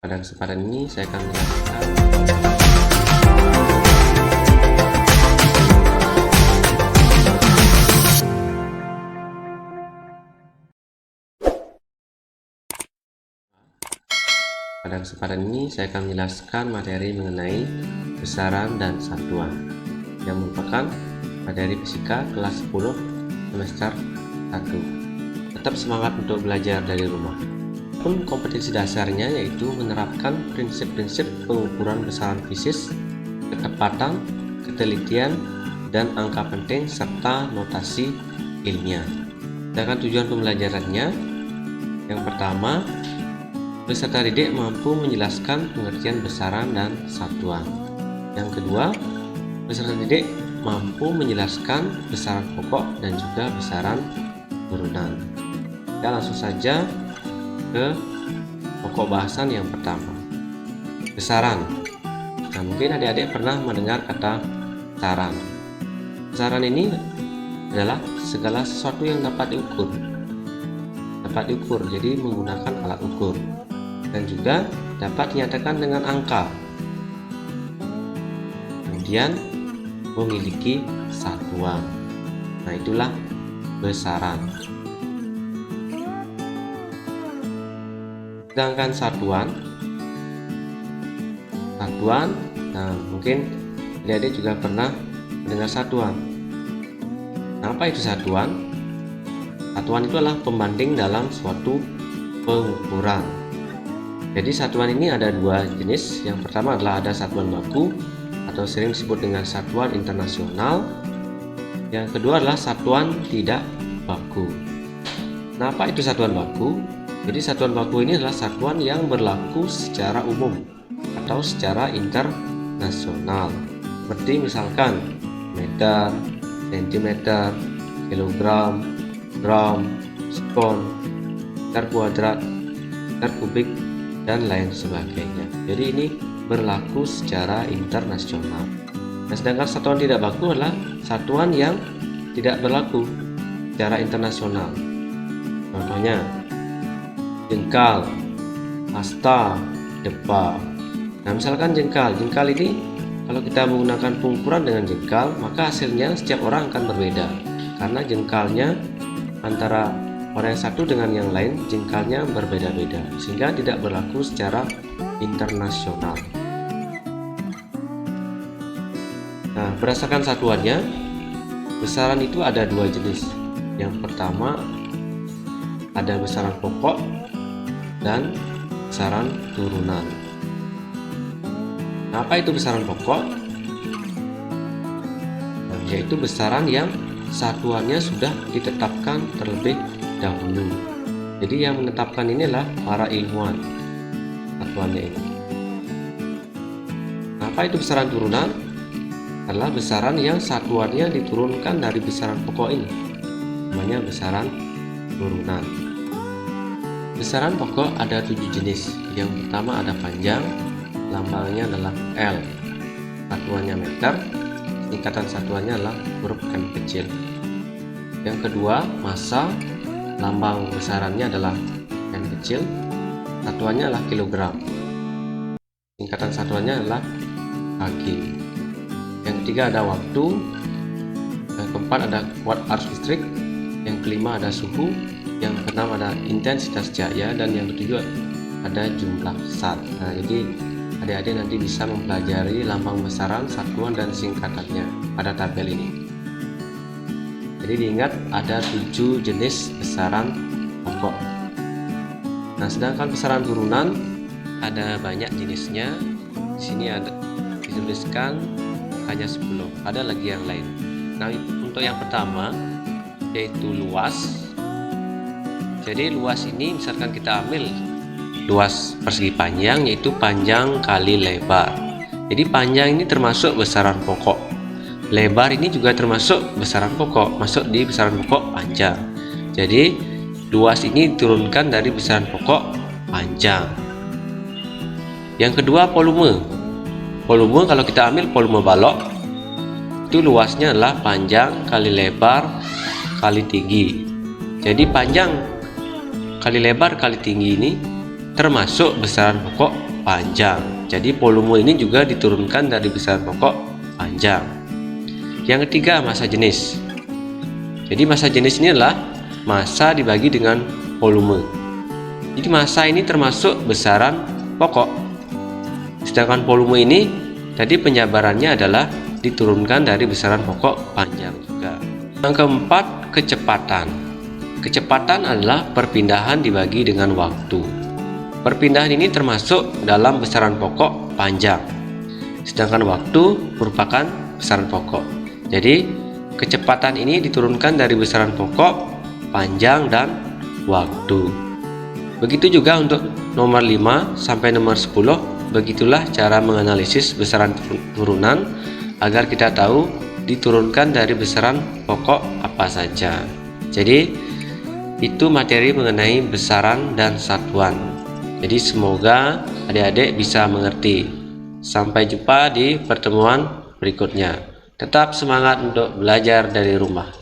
Pada kesempatan ini saya akan menjelaskan materi mengenai besaran dan satuan yang merupakan materi fisika kelas 10 semester 1. Tetap semangat untuk belajar dari rumah. Kompetensi dasarnya yaitu menerapkan prinsip-prinsip pengukuran besaran fisis, ketepatan, ketelitian, dan angka penting serta notasi ilmiah. Sedangkan tujuan pembelajarannya, yang pertama, peserta didik mampu menjelaskan pengertian besaran dan satuan. Yang kedua, peserta didik mampu menjelaskan besaran pokok dan juga besaran turunan. Kita langsung saja ke pokok bahasan yang pertama, besaran. Nah, mungkin adik-adik pernah mendengar kata besaran. Besaran ini adalah segala sesuatu yang dapat diukur, jadi menggunakan alat ukur, dan juga dapat dinyatakan dengan angka, kemudian memiliki satuan. Nah, itulah besaran. Sedangkan satuan, nah mungkin adik-adik juga pernah mendengar satuan. Nah, apa itu satuan? Satuan itu adalah pembanding dalam suatu pengukuran. Jadi satuan ini ada dua jenis. Yang pertama adalah ada satuan baku atau sering disebut dengan satuan internasional. Yang kedua adalah satuan tidak baku. Nah, apa itu satuan baku? Jadi satuan baku ini adalah satuan yang berlaku secara umum atau secara internasional, seperti misalkan meter, sentimeter, kilogram, gram, spon, meter kuadrat, meter kubik, dan lain sebagainya. Jadi ini berlaku secara internasional. Nah, sedangkan satuan tidak baku adalah satuan yang tidak berlaku secara internasional. Contohnya jengkal, hasta, depa. Nah, misalkan jengkal ini kalau kita menggunakan pengukuran dengan jengkal, maka hasilnya setiap orang akan berbeda, karena jengkalnya antara orang yang satu dengan yang lain jengkalnya berbeda-beda, sehingga tidak berlaku secara internasional. Nah, berdasarkan satuannya, besaran itu ada dua jenis. Yang pertama ada besaran pokok dan besaran turunan. Nah, apa itu besaran pokok? Nah, yaitu besaran yang satuannya sudah ditetapkan terlebih dahulu. Jadi yang menetapkan ini adalah para ilmuwan satuannya ini. Nah, apa itu besaran turunan? Adalah besaran yang satuannya diturunkan dari besaran pokok ini, namanya besaran turunan. Besaran pokok ada 7 jenis. Yang pertama ada panjang, lambangnya adalah L, satuannya meter, tingkatan satuannya adalah huruf M kecil. Yang kedua massa, lambang besarannya adalah M kecil, satuannya adalah kilogram, tingkatan satuannya adalah kg. Yang ketiga ada waktu, yang keempat ada watt arus listrik, yang kelima ada suhu, yang keenam ada intensitas cahaya, dan yang ketujuh ada jumlah zat. Nah, jadi adik-adik nanti bisa mempelajari lambang besaran, satuan, dan singkatannya pada tabel ini. Jadi diingat ada 7 jenis besaran pokok. Nah, sedangkan besaran turunan ada banyak jenisnya. Di sini ada dituliskan hanya 10. Ada lagi yang lain. Nah, untuk yang pertama yaitu luas. Jadi luas ini misalkan kita ambil luas persegi panjang, yaitu panjang kali lebar. Jadi panjang ini termasuk besaran pokok, lebar ini juga termasuk besaran pokok, masuk di besaran pokok panjang. Jadi luas ini diturunkan dari besaran pokok panjang. Yang kedua volume. Volume kalau kita ambil volume balok, itu luasnya adalah panjang kali lebar kali tinggi. Jadi panjang kali lebar kali tinggi ini termasuk besaran pokok pokok panjang. Jadi volume ini juga diturunkan dari besaran pokok panjang. Yang ketiga, massa jenis. Jadi massa jenis ini adalah massa dibagi dengan volume. Jadi massa ini termasuk besaran pokok. Sedangkan volume ini tadi penjabarannya adalah diturunkan dari besaran pokok panjang juga. Yang keempat, kecepatan. Kecepatan adalah perpindahan dibagi dengan waktu. Perpindahan ini termasuk dalam besaran pokok panjang. Sedangkan waktu merupakan besaran pokok. Jadi kecepatan ini diturunkan dari besaran pokok, panjang, dan waktu. Begitu juga untuk nomor 5 sampai nomor 10. Begitulah cara menganalisis besaran turunan agar kita tahu diturunkan dari besaran pokok apa saja. Jadi itu materi mengenai besaran dan satuan. Jadi semoga adik-adik bisa mengerti. Sampai jumpa di pertemuan berikutnya. Tetap semangat untuk belajar dari rumah.